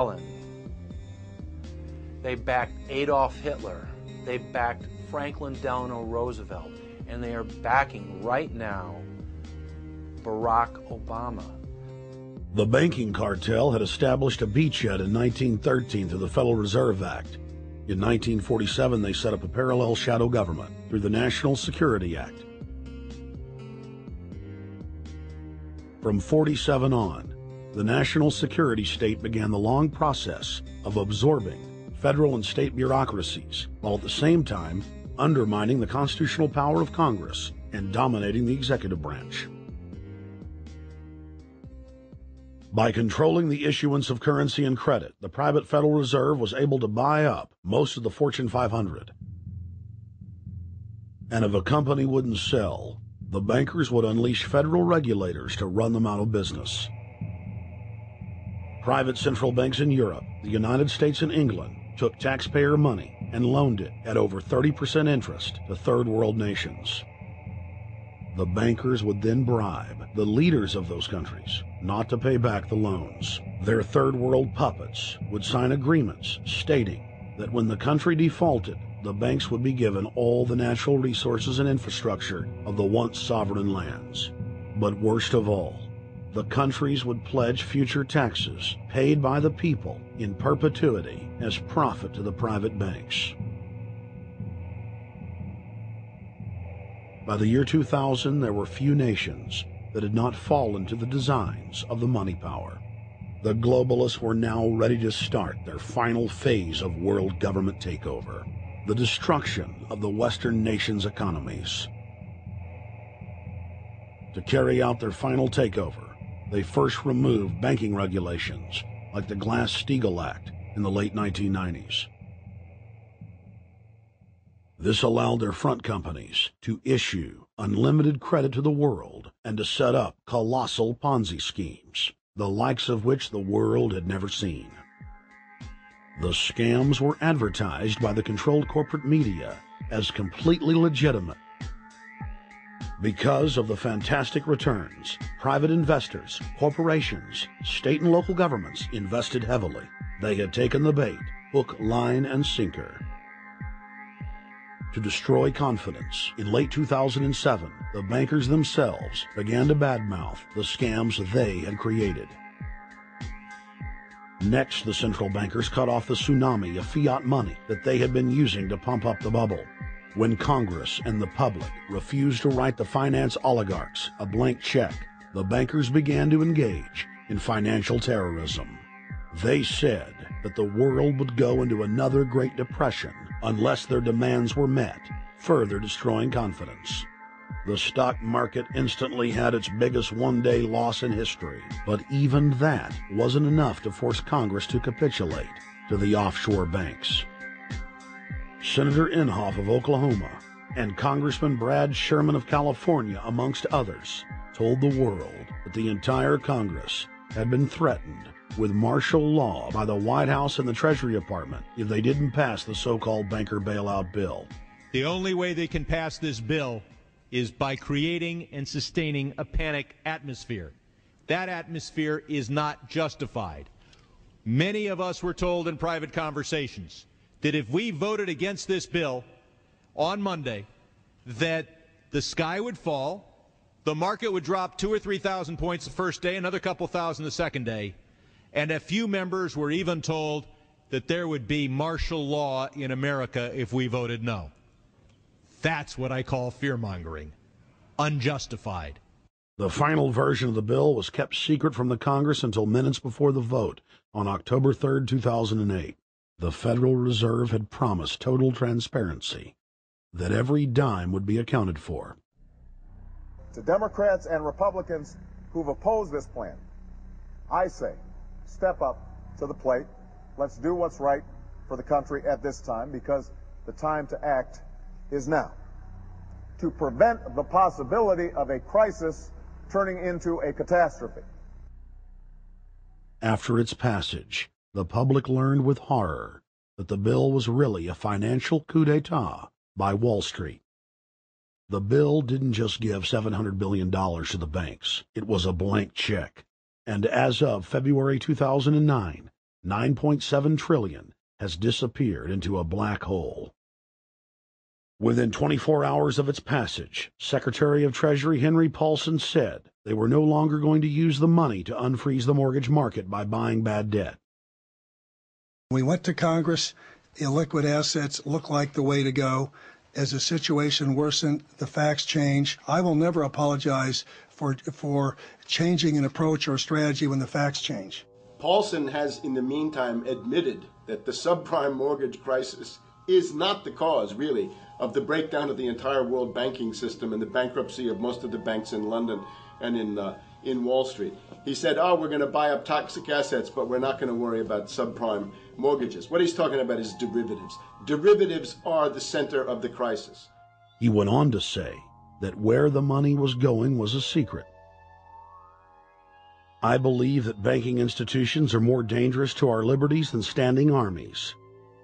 Stalin. They backed Adolf Hitler. They backed Franklin Delano Roosevelt. And they are backing right now Barack Obama. The banking cartel had established a beachhead in 1913 through the Federal Reserve Act. In 1947, they set up a parallel shadow government through the National Security Act. From 47 on, the national security state began the long process of absorbing federal and state bureaucracies, while at the same time undermining the constitutional power of Congress and dominating the executive branch. By controlling the issuance of currency and credit, the private Federal Reserve was able to buy up most of the Fortune 500. And if a company wouldn't sell, the bankers would unleash federal regulators to run them out of business. Private central banks in Europe, the United States, and England took taxpayer money and loaned it at over 30% interest to third world nations. The bankers would then bribe the leaders of those countries not to pay back the loans. Their third world puppets would sign agreements stating that when the country defaulted, the banks would be given all the natural resources and infrastructure of the once sovereign lands. But worst of all, the countries would pledge future taxes paid by the people in perpetuity as profit to the private banks. By the year 2000, there were few nations that had not fallen to the designs of the money power. The globalists were now ready to start their final phase of world government takeover, the destruction of the Western nations' economies. To carry out their final takeover, they first removed banking regulations like the Glass-Steagall Act in the late 1990s. This allowed their front companies to issue unlimited credit to the world and to set up colossal Ponzi schemes, the likes of which the world had never seen. The scams were advertised by the controlled corporate media as completely legitimate. Because of the fantastic returns, private investors, corporations, state and local governments invested heavily. They had taken the bait, hook, line, and sinker. To destroy confidence, in late 2007, the bankers themselves began to badmouth the scams they had created. Next, the central bankers cut off the tsunami of fiat money that they had been using to pump up the bubble. When Congress and the public refused to write the finance oligarchs a blank check, the bankers began to engage in financial terrorism. They said that the world would go into another Great Depression unless their demands were met, further destroying confidence. The stock market instantly had its biggest one-day loss in history, but even that wasn't enough to force Congress to capitulate to the offshore banks. Senator Inhofe of Oklahoma and Congressman Brad Sherman of California, amongst others, told the world that the entire Congress had been threatened with martial law by the White House and the Treasury Department if they didn't pass the so-called banker bailout bill. The only way they can pass this bill is by creating and sustaining a panic atmosphere. That atmosphere is not justified. Many of us were told in private conversations that if we voted against this bill on Monday, that the sky would fall, the market would drop 2,000 or 3,000 points the first day, another couple thousand the second day, and a few members were even told that there would be martial law in America if we voted no. That's what I call fear-mongering. Unjustified. The final version of the bill was kept secret from the Congress until minutes before the vote on October 3, 2008. The Federal Reserve had promised total transparency, that every dime would be accounted for. To Democrats and Republicans who've opposed this plan, I say, step up to the plate. Let's do what's right for the country at this time, because the time to act is now, to prevent the possibility of a crisis turning into a catastrophe. After its passage, the public learned with horror that the bill was really a financial coup d'etat by Wall Street. The bill didn't just give $700 billion to the banks. It was a blank check. And as of February 2009, $9.7 trillion has disappeared into a black hole. Within 24 hours of its passage, Secretary of Treasury Henry Paulson said they were no longer going to use the money to unfreeze the mortgage market by buying bad debt. We went to Congress. Illiquid assets look like the way to go. As the situation worsened, the facts change. I will never apologize for changing an approach or strategy when the facts change. Paulson has, in the meantime, admitted that the subprime mortgage crisis is not the cause, really, of the breakdown of the entire world banking system and the bankruptcy of most of the banks in London and in Wall Street. He said, we're going to buy up toxic assets, but we're not going to worry about subprime mortgages. What he's talking about is derivatives. Derivatives are the center of the crisis. He went on to say that where the money was going was a secret. I believe that banking institutions are more dangerous to our liberties than standing armies.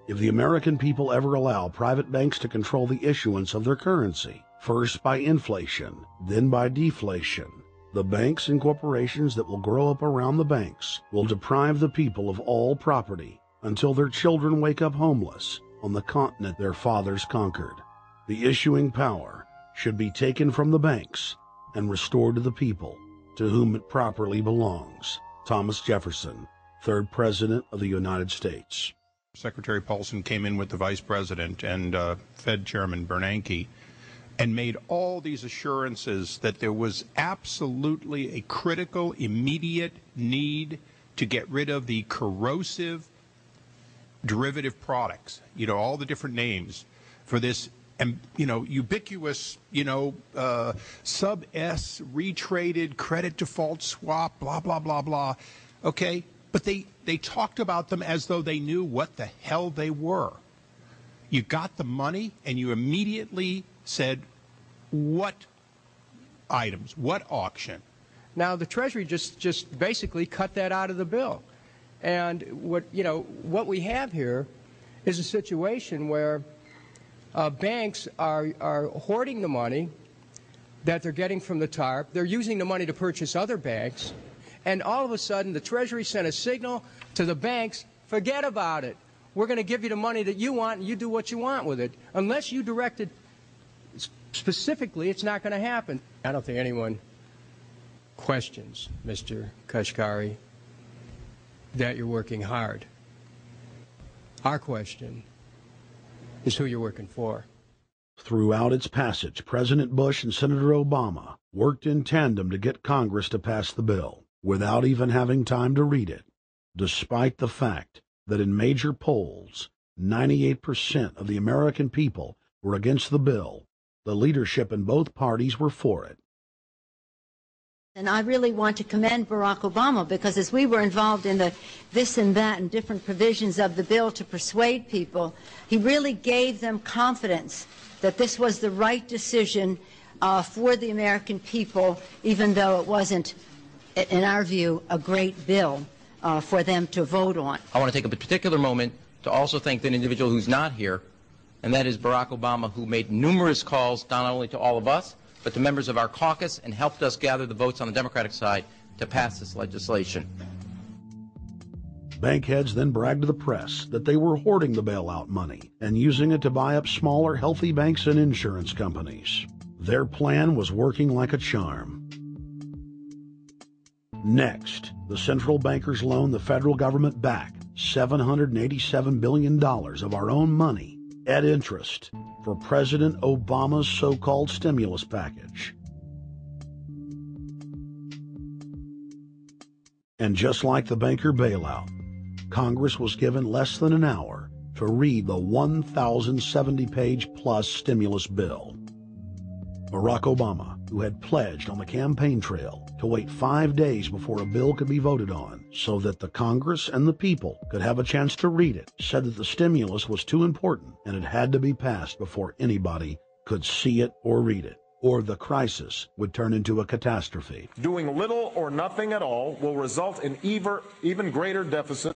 If the American people ever allow private banks to control the issuance of their currency, first by inflation, then by deflation, the banks and corporations that will grow up around the banks will deprive the people of all property until their children wake up homeless on the continent their fathers conquered. The issuing power should be taken from the banks and restored to the people, to whom it properly belongs. Thomas Jefferson, 3rd President of the United States. Secretary Paulson came in with the Vice President and Fed Chairman Bernanke and made all these assurances that there was absolutely a critical, immediate need to get rid of the corrosive derivative products, all the different names for this, ubiquitous, sub-S retraded credit default swap, blah, blah, blah, blah. Okay, but they talked about them as though they knew what the hell they were. You got the money and you immediately said, what items, what auction? Now, the Treasury just basically cut that out of the bill. And what we have here is a situation where banks are hoarding the money that they're getting from the TARP. They're using the money to purchase other banks. And all of a sudden, the Treasury sent a signal to the banks, forget about it. We're going to give you the money that you want, and you do what you want with it. Unless you direct it specifically, it's not going to happen. I don't think anyone questions, Mr. Kashkari, that you're working hard. Our question is who you're working for. Throughout its passage, President Bush and Senator Obama worked in tandem to get Congress to pass the bill without even having time to read it, despite the fact that in major polls, 98% of the American people were against the bill. The leadership in both parties were for it. And I really want to commend Barack Obama, because as we were involved in the this and that and different provisions of the bill to persuade people, he really gave them confidence that this was the right decision for the American people, even though it wasn't, in our view, a great bill for them to vote on. I want to take a particular moment to also thank the individual who's not here, and that is Barack Obama, who made numerous calls not only to all of us, but to members of our caucus, and helped us gather the votes on the Democratic side to pass this legislation. Bank heads then bragged to the press that they were hoarding the bailout money and using it to buy up smaller, healthy banks and insurance companies. Their plan was working like a charm. Next, the central bankers loaned the federal government back $787 billion of our own money at interest for President Obama's so-called stimulus package. And just like the banker bailout, Congress was given less than an hour to read the 1,070-page-plus stimulus bill. Barack Obama, who had pledged on the campaign trail to wait 5 days before a bill could be voted on so that the Congress and the people could have a chance to read it, said that the stimulus was too important and it had to be passed before anybody could see it or read it, or the crisis would turn into a catastrophe. Doing little or nothing at all will result in even greater deficit.